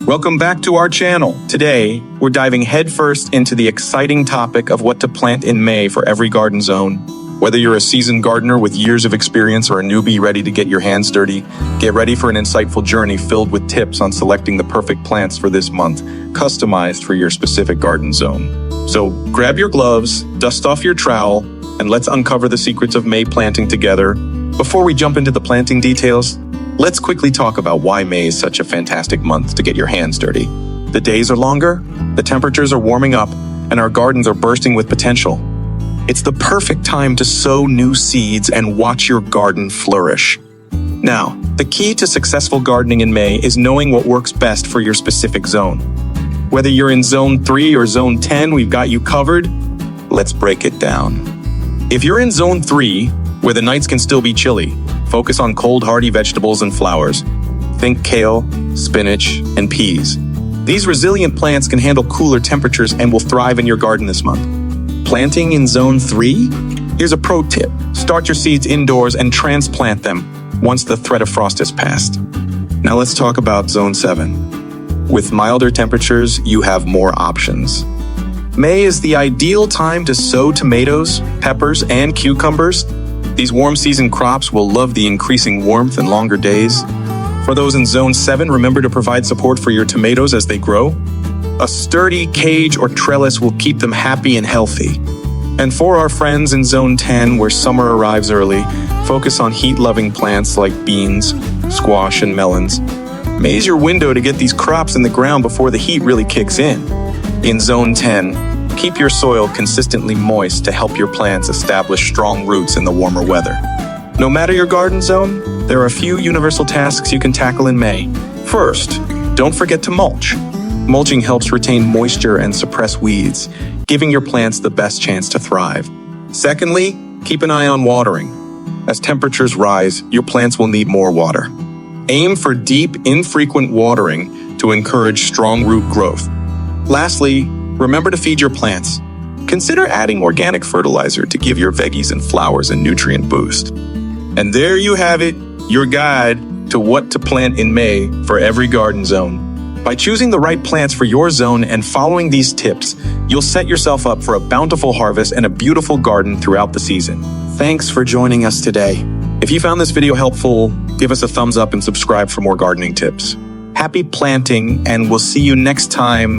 Welcome back to our channel. Today, we're diving headfirst into the exciting topic of what to plant in May for every garden zone. Whether you're a seasoned gardener with years of experience or a newbie ready to get your hands dirty, get ready for an insightful journey filled with tips on selecting the perfect plants for this month, customized for your specific garden zone. So grab your gloves, dust off your trowel, and let's uncover the secrets of May planting together. Before we jump into the planting details, let's quickly talk about why May is such a fantastic month to get your hands dirty. The days are longer, the temperatures are warming up, and our gardens are bursting with potential. It's the perfect time to sow new seeds and watch your garden flourish. Now, the key to successful gardening in May is knowing what works best for your specific zone. Whether you're in Zone 3 or Zone 10, we've got you covered. Let's break it down. If you're in Zone 3, where the nights can still be chilly, focus on cold, hardy vegetables and flowers. Think kale, spinach, and peas. These resilient plants can handle cooler temperatures and will thrive in your garden this month. Planting in Zone 3? Here's a pro tip. Start your seeds indoors and transplant them once the threat of frost has passed. Now let's talk about Zone 7. With milder temperatures, you have more options. May is the ideal time to sow tomatoes, peppers, and cucumbers. These warm season crops will love the increasing warmth and longer days. For those in Zone 7, remember to provide support for your tomatoes as they grow. A sturdy cage or trellis will keep them happy and healthy. And for our friends in Zone 10, where summer arrives early, focus on heat-loving plants like beans, squash, and melons. May's your window to get these crops in the ground before the heat really kicks in. In Zone 10, keep your soil consistently moist to help your plants establish strong roots in the warmer weather. No matter your garden zone, there are a few universal tasks you can tackle in May. First, don't forget to mulch. Mulching helps retain moisture and suppress weeds, giving your plants the best chance to thrive. Secondly, keep an eye on watering. As temperatures rise, your plants will need more water. Aim for deep, infrequent watering to encourage strong root growth. Lastly, remember to feed your plants. Consider adding organic fertilizer to give your veggies and flowers a nutrient boost. And there you have it, your guide to what to plant in May for every garden zone. By choosing the right plants for your zone and following these tips, you'll set yourself up for a bountiful harvest and a beautiful garden throughout the season. Thanks for joining us today. If you found this video helpful, give us a thumbs up and subscribe for more gardening tips. Happy planting, and we'll see you next time.